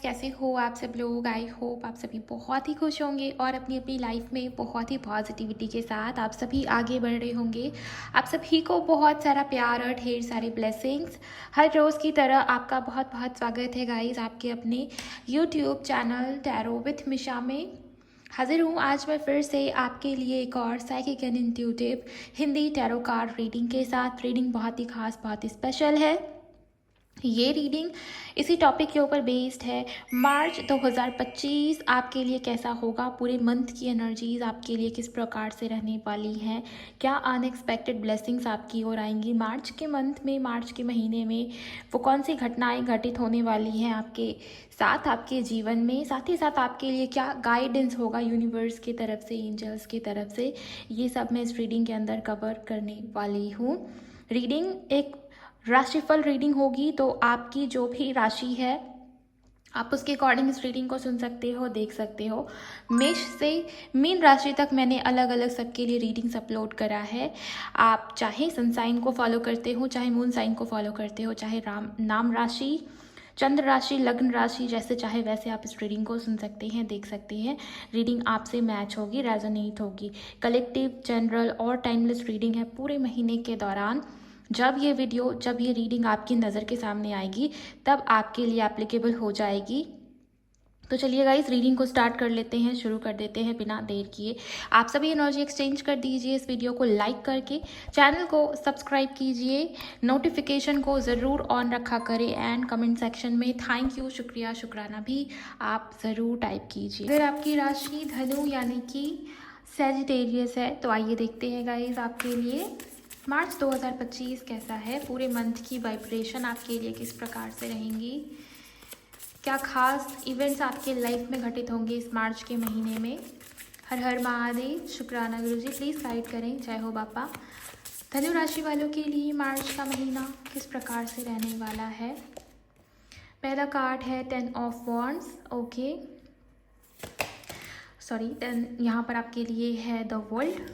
कैसे हो आप सब लोग। आई होप आप सभी बहुत ही खुश होंगे और अपनी अपनी लाइफ में बहुत ही पॉजिटिविटी के साथ आप सभी आगे बढ़ रहे होंगे। आप सभी को बहुत सारा प्यार और ढेर सारे ब्लेसिंग्स। हर रोज़ की तरह आपका बहुत बहुत स्वागत है गाइस आपके अपने यूट्यूब चैनल टैरो विथ मिशा में। हाजिर हूँ आज मैं फिर से आपके लिए एक और psychic and intuitive Hindi tarot card reading के साथ। रीडिंग बहुत ही खास, बहुत ही स्पेशल है। ये रीडिंग इसी टॉपिक के ऊपर बेस्ड है। मार्च 2025 आपके लिए कैसा होगा, पूरे मंथ की एनर्जीज आपके लिए किस प्रकार से रहने वाली हैं, क्या अनएक्सपेक्टेड ब्लेसिंग्स आपकी ओर आएंगी मार्च के मंथ में, मार्च के महीने में, वो कौन सी घटनाएं घटित होने वाली हैं आपके साथ, आपके जीवन में। साथ ही साथ आपके लिए क्या गाइडेंस होगा यूनिवर्स की तरफ से, एंजल्स की तरफ से, ये सब मैं इस रीडिंग के अंदर कवर करने वाली हूँ। रीडिंग एक राशिफल रीडिंग होगी, तो आपकी जो भी राशि है आप उसके अकॉर्डिंग इस रीडिंग को सुन सकते हो, देख सकते हो। मेष से मीन राशि तक मैंने अलग अलग सबके लिए रीडिंग्स अपलोड करा है। आप चाहे सन साइन को फॉलो करते हो, चाहे मून साइन को फॉलो करते हो, चाहे नाम राशि, चंद्र राशि, लग्न राशि, जैसे चाहे वैसे आप इस रीडिंग को सुन सकते हैं, देख सकते हैं। रीडिंग आपसे मैच होगी, रेजोनेट होगी। कलेक्टिव, जनरल और टाइमलेस रीडिंग है पूरे महीने के दौरान। जब ये रीडिंग आपकी नज़र के सामने आएगी तब आपके लिए एप्लीकेबल हो जाएगी। तो चलिए गाइस रीडिंग को स्टार्ट कर लेते हैं, शुरू कर देते हैं बिना देर किए। आप सभी एनर्जी एक्सचेंज कर दीजिए, इस वीडियो को लाइक करके चैनल को सब्सक्राइब कीजिए, नोटिफिकेशन को ज़रूर ऑन रखा करें एंड कमेंट सेक्शन में थैंक यू, शुक्रिया, शुक्राना भी आप ज़रूर टाइप कीजिए। अगर आपकी राशि धनु यानी कि सैजिटेरियस है तो आइए देखते हैं गाइस आपके लिए मार्च 2025 कैसा है। पूरे मंथ की वाइब्रेशन आपके लिए किस प्रकार से रहेंगी, क्या खास इवेंट्स आपके लाइफ में घटित होंगे इस मार्च के महीने में। हर हर महादेव, शुक्राना गुरुजी, प्लीज़ गाइड करें, जय हो बापा। धनु राशि वालों के लिए मार्च का महीना किस प्रकार से रहने वाला है। पहला कार्ड है 10 ऑफ वॉन्ड्स, ओके सॉरी 10 यहाँ पर आपके लिए है द वर्ल्ड।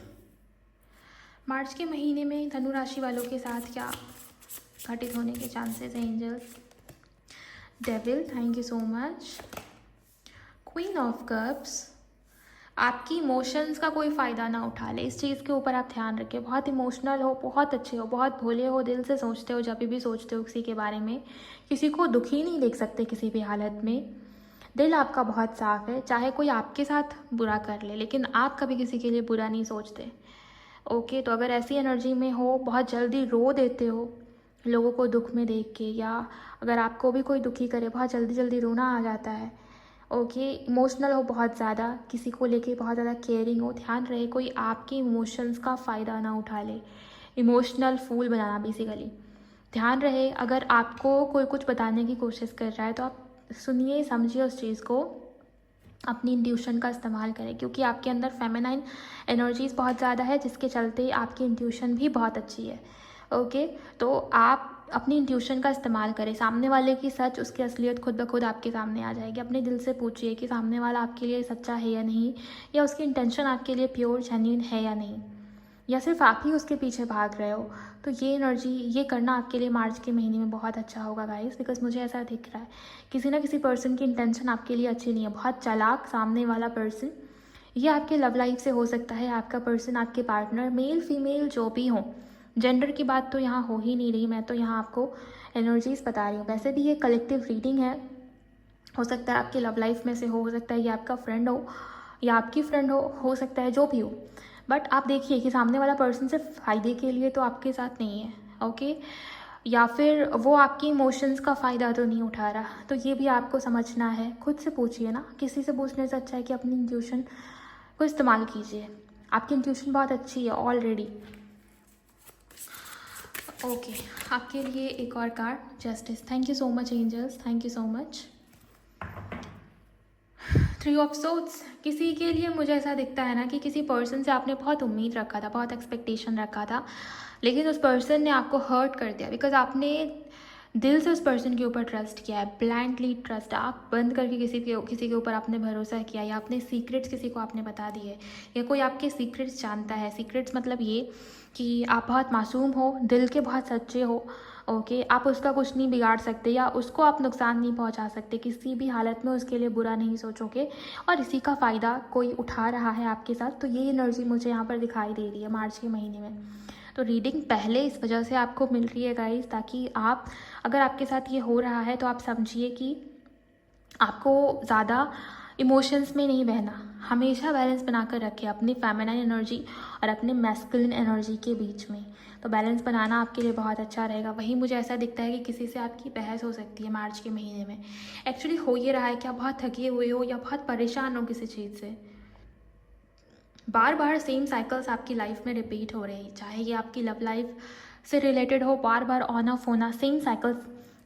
मार्च के महीने में धनु राशि वालों के साथ क्या घटित होने के चांसेस हैं। Angels, devil, thank you so much. Queen of cups, आपकी इमोशंस का कोई फ़ायदा ना उठा ले, इस चीज़ के ऊपर आप ध्यान रखें। बहुत इमोशनल हो, बहुत अच्छे हो, बहुत भोले हो, दिल से सोचते हो, जब भी सोचते हो किसी के बारे में, किसी को दुखी नहीं देख सकते किसी भी हालत में। दिल आपका बहुत साफ है, चाहे कोई आपके साथ बुरा कर ले लेकिन आप कभी किसी के लिए बुरा नहीं सोचते। ओके तो अगर ऐसी एनर्जी में हो, बहुत जल्दी रो देते हो लोगों को दुख में देख के, या अगर आपको भी कोई दुखी करे बहुत जल्दी जल्दी रोना आ जाता है। ओके इमोशनल हो बहुत ज़्यादा, किसी को लेके बहुत ज़्यादा केयरिंग हो, ध्यान रहे कोई आपके इमोशंस का फ़ायदा ना उठा ले। इमोशनल फूल बनाना बेसिकली, ध्यान रहे। अगर आपको कोई कुछ बताने की कोशिश कर रहा है तो आप सुनिए, समझिए उस चीज़ को, अपनी इंट्यूशन का इस्तेमाल करें, क्योंकि आपके अंदर फेमिनाइन एनर्जीज बहुत ज़्यादा है, जिसके चलते आपकी इंट्यूशन भी बहुत अच्छी है। ओके तो आप अपनी इंट्यूशन का इस्तेमाल करें। सामने वाले की सच, उसकी असलियत खुद ब खुद आपके सामने आ जाएगी। अपने दिल से पूछिए कि सामने वाला आपके लिए सच्चा है या नहीं, या उसकी इंटेंशन आपके लिए प्योर जेन्युइन है या नहीं, या सिर्फ आप ही उसके पीछे भाग रहे हो। तो ये एनर्जी, ये करना आपके लिए मार्च के महीने में बहुत अच्छा होगा गाइस, बिकॉज मुझे ऐसा दिख रहा है किसी ना किसी पर्सन की इंटेंशन आपके लिए अच्छी नहीं है। बहुत चालाक सामने वाला पर्सन, ये आपके लव लाइफ से हो सकता है, आपका पर्सन, आपके पार्टनर, मेल फीमेल जो भी हो। जेंडर की बात तो यहाँ हो ही नहीं रही, मैं तो यहाँ आपको एनर्जीज बता रही हूँ। वैसे भी ये कलेक्टिव रीडिंग है, हो सकता है आपके लव लाइफ में से हो सकता है ये आपका फ्रेंड हो या आपकी फ्रेंड हो सकता है जो भी हो। बट आप देखिए कि सामने वाला पर्सन सिर्फ फ़ायदे के लिए तो आपके साथ नहीं है, ओके, या फिर वो आपकी इमोशंस का फ़ायदा तो नहीं उठा रहा। तो ये भी आपको समझना है, खुद से पूछिए ना, किसी से पूछने से अच्छा है कि अपनी इंट्यूशन को इस्तेमाल कीजिए। आपकी इंट्यूशन बहुत अच्छी है ऑलरेडी। ओके आपके लिए एक और card, justice, thank you so much angels, thank you so much. 3 of swords, किसी के लिए मुझे ऐसा दिखता है ना कि किसी पर्सन से आपने बहुत उम्मीद रखा था, बहुत एक्सपेक्टेशन रखा था, लेकिन उस पर्सन ने आपको हर्ट कर दिया, बिकॉज आपने दिल से उस पर्सन के ऊपर ट्रस्ट किया है, ब्लाइंडली ट्रस्ट, आप बंद करके किसी के ऊपर आपने भरोसा किया, या अपने सीक्रेट्स किसी को आपने बता दिए, या कोई आपके सीक्रेट्स जानता है। सीक्रेट्स मतलब ये कि आप बहुत मासूम हो, दिल के बहुत सच्चे हो, ओके, आप उसका कुछ नहीं बिगाड़ सकते या उसको आप नुकसान नहीं पहुंचा सकते, किसी भी हालत में उसके लिए बुरा नहीं सोचोगे और इसी का फ़ायदा कोई उठा रहा है आपके साथ। तो ये एनर्जी मुझे यहाँ पर दिखाई दे रही है मार्च के महीने में। तो रीडिंग पहले इस वजह से आपको मिल रही है गाइस, ताकि आप, अगर आपके साथ ये हो रहा है तो आप समझिए कि आपको ज़्यादा इमोशंस में नहीं बहना, हमेशा बैलेंस बनाकर रखें अपनी फेमिनाइन एनर्जी और अपने मैस्कुलिन एनर्जी के बीच में। तो बैलेंस बनाना आपके लिए बहुत अच्छा रहेगा। वहीं मुझे ऐसा दिखता है कि किसी से आपकी बहस हो सकती है मार्च के महीने में। एक्चुअली हो ये रहा है कि आप बहुत थके हुए हो या बहुत परेशान हो किसी चीज़ से, बार बार सेम साइकिल्स आपकी लाइफ में रिपीट हो रहे हैं, चाहे ये आपकी लव लाइफ से रिलेटेड हो, बार बार ऑन ऑफ होना, same cycles,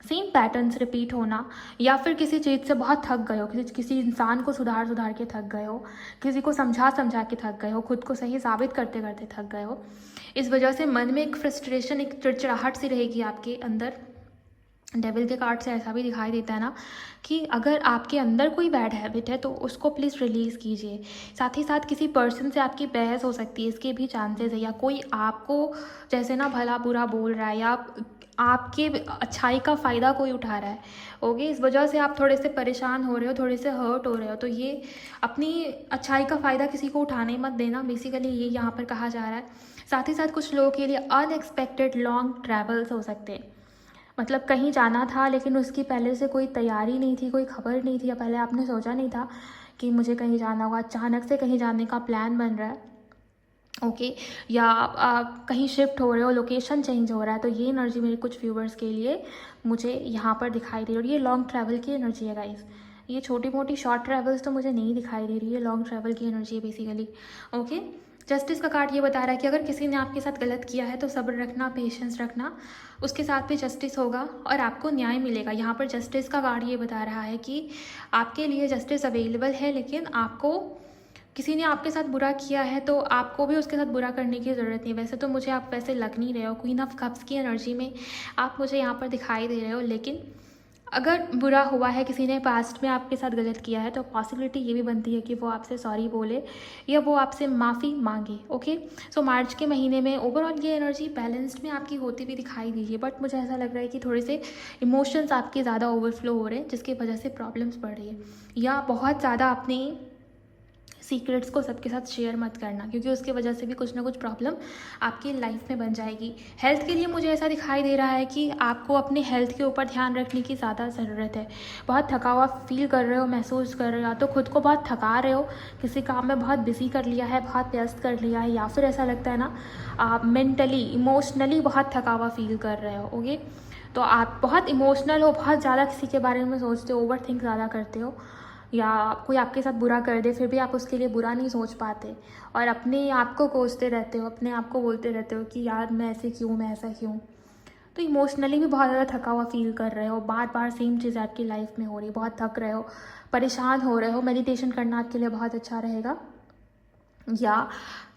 same patterns repeat होना, या फिर किसी चीज़ से बहुत थक गए हो, किसी इंसान को सुधार के थक गए हो, किसी को समझा के थक गए हो, खुद को सही साबित करते करते थक गए हो। इस वजह से मन में एक फ्रस्ट्रेशन, एक चिड़चिड़ाहट सी रहेगी आपके अंदर। डेविल के कार्ड से ऐसा भी दिखाई देता है ना कि अगर आपके अंदर कोई बैड हैबिट है तो उसको प्लीज़ रिलीज़ कीजिए। साथ ही साथ किसी पर्सन से आपकी बहस हो सकती है, इसके भी चांसेस है, या कोई आपको जैसे ना भला बुरा बोल रहा है या आपके अच्छाई का फ़ायदा कोई उठा रहा है। ओके, इस वजह से आप थोड़े से परेशान हो रहे हो, थोड़े से हर्ट हो रहे हो। तो ये अपनी अच्छाई का फ़ायदा किसी को उठाने मत देना, बेसिकली ये यहाँ पर कहा जा रहा है। साथ ही साथ कुछ लोगों के लिए अनएक्सपेक्टेड लॉन्ग ट्रैवल्स हो सकते हैं, मतलब कहीं जाना था लेकिन उसकी पहले से कोई तैयारी नहीं थी, कोई खबर नहीं थी, या पहले आपने सोचा नहीं था कि मुझे कहीं जाना होगा, अचानक से कहीं जाने का प्लान बन रहा है। ओके, या आप कहीं शिफ्ट हो रहे हो, लोकेशन चेंज हो रहा है। तो ये एनर्जी मेरे कुछ व्यूवर्स के लिए मुझे यहाँ पर दिखाई दे रही है, और ये लॉन्ग ट्रैवल की एनर्जी है गाइस। ये छोटी मोटी शॉर्ट ट्रैवल्स तो मुझे नहीं दिखाई दे रही है, लॉन्ग ट्रैवल की एनर्जी है बेसिकली। ओके, जस्टिस का कार्ड ये बता रहा है कि अगर किसी ने आपके साथ गलत किया है तो सब्र रखना, पेशेंस रखना, उसके साथ भी जस्टिस होगा और आपको न्याय मिलेगा। यहाँ पर जस्टिस का कार्ड ये बता रहा है कि आपके लिए जस्टिस अवेलेबल है, लेकिन आपको, किसी ने आपके साथ बुरा किया है तो आपको भी उसके साथ बुरा करने की ज़रूरत नहीं। वैसे तो मुझे आप वैसे लग नहीं रहे हो, क्वीन ऑफ कप्स की एनर्जी में आप मुझे यहाँ पर दिखाई दे रहे हो, लेकिन अगर बुरा हुआ है, किसी ने पास्ट में आपके साथ गलत किया है, तो पॉसिबिलिटी ये भी बनती है कि वो आपसे सॉरी बोले या वो आपसे माफ़ी मांगे। ओके, सो मार्च के महीने में ओवरऑल ये एनर्जी बैलेंस्ड में आपकी होती भी दिखाई दी है, बट मुझे ऐसा लग रहा है कि थोड़े से इमोशंस आपके ज़्यादा ओवरफ्लो हो रहे हैं, जिसकी वजह से प्रॉब्लम्स बढ़ रही है। या बहुत ज़्यादा अपनी सीक्रेट्स को सबके साथ शेयर मत करना, क्योंकि उसकी वजह से भी कुछ ना कुछ प्रॉब्लम आपकी लाइफ में बन जाएगी। हेल्थ के लिए मुझे ऐसा दिखाई दे रहा है कि आपको अपने हेल्थ के ऊपर ध्यान रखने की ज़्यादा ज़रूरत है। बहुत थका हुआ फील कर रहे हो, महसूस कर रहे हो, या तो खुद को बहुत थका रहे हो, किसी काम में बहुत बिजी कर लिया है, बहुत व्यस्त कर लिया है, या फिर ऐसा लगता है ना आप मेंटली इमोशनली बहुत थका हुआ फील कर रहे हो। ओके, तो आप बहुत इमोशनल हो, बहुत ज़्यादा किसी के बारे में सोचते हो, ओवर थिंक ज़्यादा करते हो, या कोई आपके साथ बुरा कर दे फिर भी आप उसके लिए बुरा नहीं सोच पाते और अपने आप को कोसते रहते हो, अपने आप को बोलते रहते हो कि यार मैं ऐसे क्यों, मैं ऐसा क्यों। तो इमोशनली भी बहुत ज़्यादा थका हुआ फील कर रहे हो, बार बार सेम चीज़ आपकी लाइफ में हो रही है, बहुत थक रहे हो, परेशान हो रहे हो। मेडिटेशन करना आपके लिए बहुत अच्छा रहेगा, या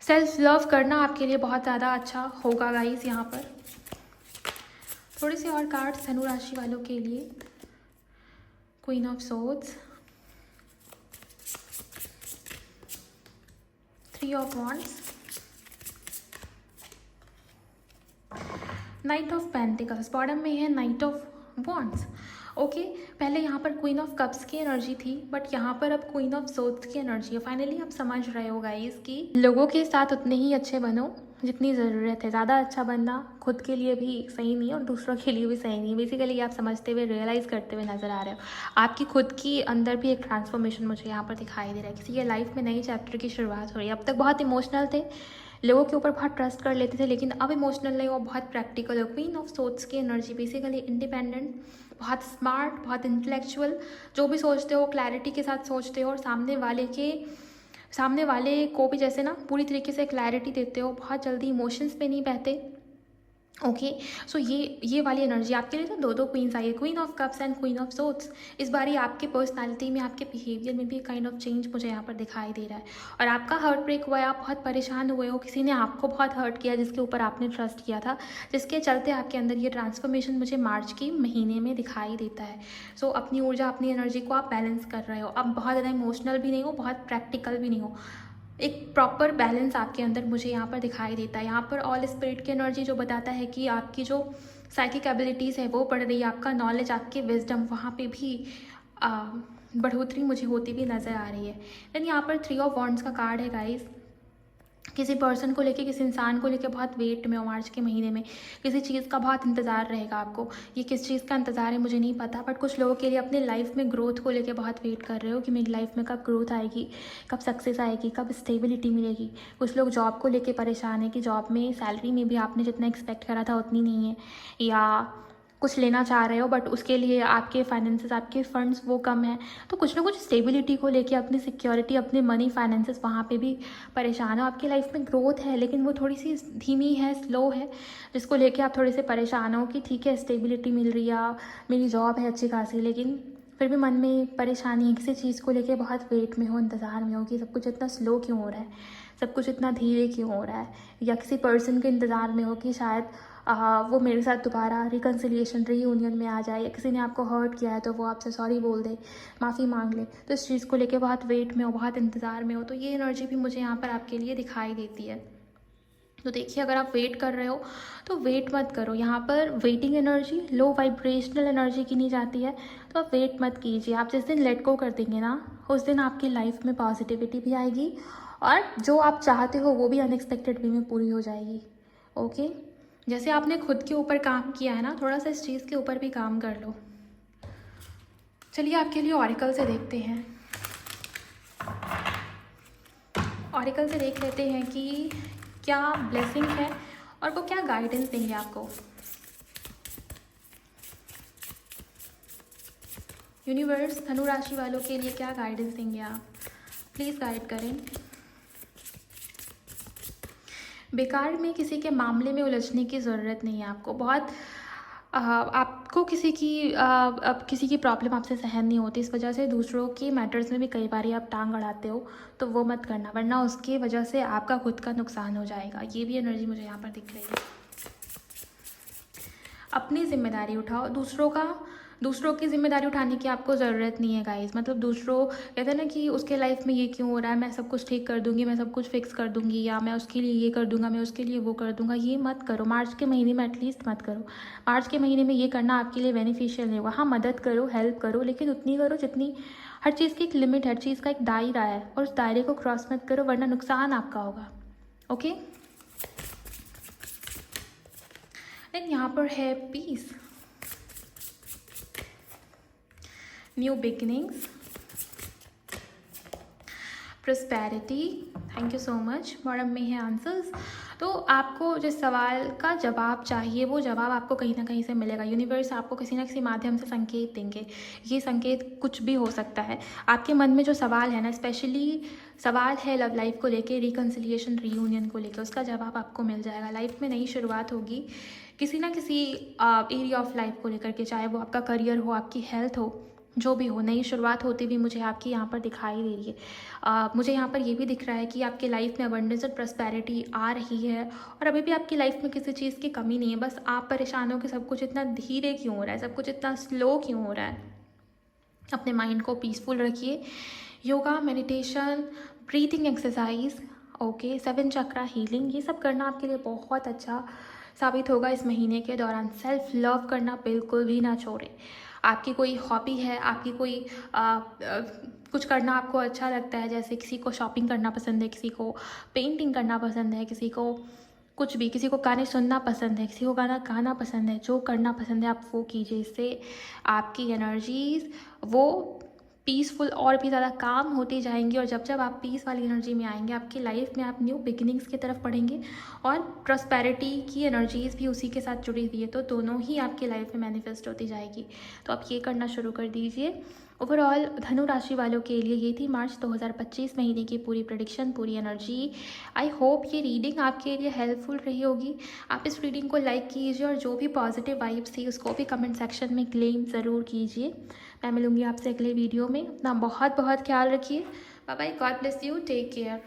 सेल्फ लव करना आपके लिए बहुत ज़्यादा अच्छा होगा गाइस। यहाँ पर थोड़े से और कार्ड्स धनु राशि वालों के लिए, queen of swords, 3 of Wands, night of pentacles, bottom में है नाइट ऑफ वॉन्ड्स। ओके, पहले यहाँ पर क्वीन ऑफ कप्स की एनर्जी थी, बट यहाँ पर अब क्वीन ऑफ सोर्ड्स की एनर्जी है। फाइनली आप समझ रहे हो गाइस कि लोगों के साथ उतने ही अच्छे बनो जितनी ज़रूरत है। ज़्यादा अच्छा बनना खुद के लिए भी सही नहीं और दूसरों के लिए भी सही नहीं। बेसिकली आप समझते हुए, रियलाइज़ करते हुए नज़र आ रहे हो। आपकी खुद की अंदर भी एक ट्रांसफॉर्मेशन मुझे यहाँ पर दिखाई दे रहा है। किसी के लाइफ में नई चैप्टर की शुरुआत हो रही है। अब तक बहुत इमोशनल थे, लोगों के ऊपर बहुत ट्रस्ट कर लेते थे, लेकिन अब इमोशनल नहीं हो, बहुत प्रैक्टिकल हो। क्वीन ऑफ सोर्ड्स की एनर्जी बेसिकली इंडिपेंडेंट, बहुत स्मार्ट, बहुत इंटेलेक्चुअल, जो भी सोचते हो क्लैरिटी के साथ सोचते हो और सामने वाले को भी जैसे ना पूरी तरीके से क्लैरिटी देते हो, बहुत जल्दी इमोशंस पे नहीं बहते। ओके, सो ये वाली एनर्जी आपके लिए। तो दो क्वींस आई है, queen of cups and queen of swords. इस बार ही आपके पर्सनालिटी में, आपके बिहेवियर में भी काइंड ऑफ चेंज मुझे यहाँ पर दिखाई दे रहा है। और आपका हार्ट ब्रेक हुआ है, आप बहुत परेशान हुए हो, किसी ने आपको बहुत हर्ट किया जिसके ऊपर आपने ट्रस्ट किया था, जिसके चलते आपके अंदर ये ट्रांसफॉर्मेशन मुझे मार्च के महीने में दिखाई देता है। सो अपनी ऊर्जा, अपनी एनर्जी को आप बैलेंस कर रहे हो। अब बहुत ज़्यादा इमोशनल भी नहीं हो, बहुत प्रैक्टिकल भी नहीं हो, एक प्रॉपर बैलेंस आपके अंदर मुझे यहाँ पर दिखाई देता है। यहाँ पर ऑल स्पिरिट की एनर्जी जो बताता है कि आपकी जो साइकिक एबिलिटीज़ है वो बढ़ रही है, आपका नॉलेज, आपके विजडम, वहाँ पे भी बढ़ोतरी मुझे होती भी नज़र आ रही है। देन यहाँ पर 3 ऑफ वॉन्ड्स का कार्ड है गाइस। किसी पर्सन को लेके, किसी इंसान को लेके बहुत वेट में हो मार्च के महीने में, किसी चीज़ का बहुत इंतज़ार रहेगा आपको। ये किस चीज़ का इंतज़ार है मुझे नहीं पता, बट कुछ लोगों के लिए अपने लाइफ में ग्रोथ को लेके बहुत वेट कर रहे हो कि मेरी लाइफ में कब ग्रोथ आएगी, कब सक्सेस आएगी, कब स्टेबिलिटी मिलेगी। कुछ लोग जॉब को लेके परेशान है कि जॉब में सैलरी में भी आपने जितना एक्सपेक्ट करा था उतनी नहीं है, या कुछ लेना चाह रहे हो बट उसके लिए आपके फाइनेंसेस, आपके फंड्स वो कम है। तो कुछ ना कुछ स्टेबिलिटी को लेके, अपनी सिक्योरिटी, अपने मनी फाइनेंसेस, वहाँ पे भी परेशान हो। आपकी लाइफ में ग्रोथ है लेकिन वो थोड़ी सी धीमी है, स्लो है, जिसको लेके आप थोड़े से परेशान हो कि ठीक है स्टेबिलिटी मिल रही है, मेरी जॉब है अच्छी खासी, लेकिन फिर भी मन में परेशानी है, किसी चीज़ को लेके बहुत वेट में हो, इंतज़ार में हो कि सब कुछ इतना स्लो क्यों हो रहा है, सब कुछ इतना धीरे क्यों हो रहा है, या किसी पर्सन के इंतज़ार में हो कि शायद वो मेरे साथ दोबारा रिकन्सिलिएशन, रीयूनियन में आ जाए, या किसी ने आपको हर्ट किया है तो वो आपसे सॉरी बोल दे, माफ़ी मांग ले। तो इस चीज़ को लेके बहुत वेट में हो, बहुत इंतज़ार में हो, तो ये एनर्जी भी मुझे यहाँ पर आपके लिए दिखाई देती है। तो देखिए, अगर आप वेट कर रहे हो तो वेट मत करो। यहाँ पर waiting energy low vibrational energy गिनी जाती है, तो आप वेट मत कीजिए। आप जिस दिन लेट गो कर देंगे ना, उस दिन आपकी लाइफ में पॉजिटिविटी भी आएगी और जो आप चाहते हो वो भी अनएक्सपेक्टेड वे में पूरी हो जाएगी। ओके, जैसे आपने खुद के ऊपर काम किया है ना, थोड़ा सा इस चीज़ के ऊपर भी काम कर लो। चलिए आपके लिए ऑरिकल से देखते हैं। ऑरिकल से देख लेते हैं कि क्या ब्लेसिंग है और वो क्या गाइडेंस देंगे आपको। यूनिवर्स धनु राशि वालों के लिए क्या गाइडेंस देंगे आप, प्लीज़ गाइड करें। बेकार में किसी के मामले में उलझने की ज़रूरत नहीं है आपको। बहुत आपको किसी की प्रॉब्लम आपसे सहन नहीं होती, इस वजह से दूसरों के मैटर्स में भी कई बार आप टांग अड़ाते हो, तो वो मत करना, वरना उसकी वजह से आपका खुद का नुकसान हो जाएगा। ये भी एनर्जी मुझे यहाँ पर दिख रही है। अपनी जिम्मेदारी उठाओ, दूसरों की जिम्मेदारी उठाने की आपको ज़रूरत नहीं है गाइस। मतलब दूसरों कहते हैं ना कि उसके लाइफ में ये क्यों हो रहा है, मैं सब कुछ ठीक कर दूंगी, मैं सब कुछ फिक्स कर दूंगी, या मैं उसके लिए ये कर दूंगा, मैं उसके लिए वो कर दूंगा, ये मत करो। मार्च के महीने में एटलीस्ट मत करो। मार्च के महीने में ये करना आपके लिए बेनिफिशियल नहीं होगा। हाँ, मदद करो, हेल्प करो, लेकिन उतनी करो जितनी, हर चीज़ की एक लिमिट है, हर चीज़ का एक दायरा है, और उस दायरे को क्रॉस मत करो, वरना नुकसान आपका होगा। ओके, एंड यहाँ पर है peace, new beginnings, prosperity. Thank you so much. Bottom में है आंसर्स। तो आपको जिस सवाल का जवाब चाहिए वो जवाब आपको कहीं ना कहीं से मिलेगा। यूनिवर्स आपको किसी ना किसी माध्यम से संकेत देंगे। ये संकेत कुछ भी हो सकता है। आपके मन में जो सवाल है ना, स्पेशली सवाल है लव लाइफ को लेके, रिकन्सिलिएशन, रीयूनियन को लेके, उसका जवाब आपको मिल जाएगा। लाइफ में नई शुरुआत होगी किसी ना किसी एरिया ऑफ लाइफ को लेकर के, चाहे वो आपका करियर हो, आपकी हेल्थ हो, जो भी हो, नई शुरुआत होती हुई मुझे आपकी यहाँ पर दिखाई दे रही है। मुझे यहाँ पर ये भी दिख रहा है कि आपकी लाइफ में अबंडेंस और प्रॉस्पेरिटी आ रही है, और अभी भी आपकी लाइफ में किसी चीज़ की कमी नहीं है। बस आप परेशान हो कि सब कुछ इतना धीरे क्यों हो रहा है, सब कुछ इतना स्लो क्यों हो रहा है। अपने माइंड को पीसफुल रखिए। Yoga, meditation, breathing exercise, okay, 7 चक्रा हीलिंग, ये सब करना आपके लिए बहुत अच्छा साबित होगा इस महीने के दौरान। सेल्फ लव करना बिल्कुल भी ना छोड़ें। आपकी कोई हॉबी है, आपकी कोई कुछ करना आपको अच्छा लगता है, जैसे किसी को शॉपिंग करना पसंद है, किसी को पेंटिंग करना पसंद है, किसी को कुछ भी, किसी को गाने सुनना पसंद है, किसी को गाना गाना पसंद है, जो करना पसंद है आप वो कीजिए। इससे आपकी एनर्जीज वो पीसफुल और भी ज़्यादा काम होती जाएंगी, और जब जब आप पीस वाली एनर्जी में आएंगे, आपकी लाइफ में आप न्यू बिगिनिंग्स की तरफ बढ़ेंगे, और प्रॉस्पेरिटी की एनर्जीज़ भी उसी के साथ जुड़ी हुई है, तो दोनों ही आपकी लाइफ में मैनिफेस्ट होती जाएगी। तो आप ये करना शुरू कर दीजिए। ओवरऑल धनु राशि वालों के लिए ये थी मार्च 2025 महीने की पूरी प्रेडिक्शन, पूरी एनर्जी। आई होप ये रीडिंग आपके लिए हेल्पफुल रही होगी। आप इस रीडिंग को लाइक कीजिए, और जो भी पॉजिटिव वाइब्स थी उसको भी कमेंट सेक्शन में क्लेम ज़रूर कीजिए। मैं मिलूँगी आपसे अगले वीडियो में। अपना बहुत बहुत ख्याल रखिए। Bye bye, God bless you, take care.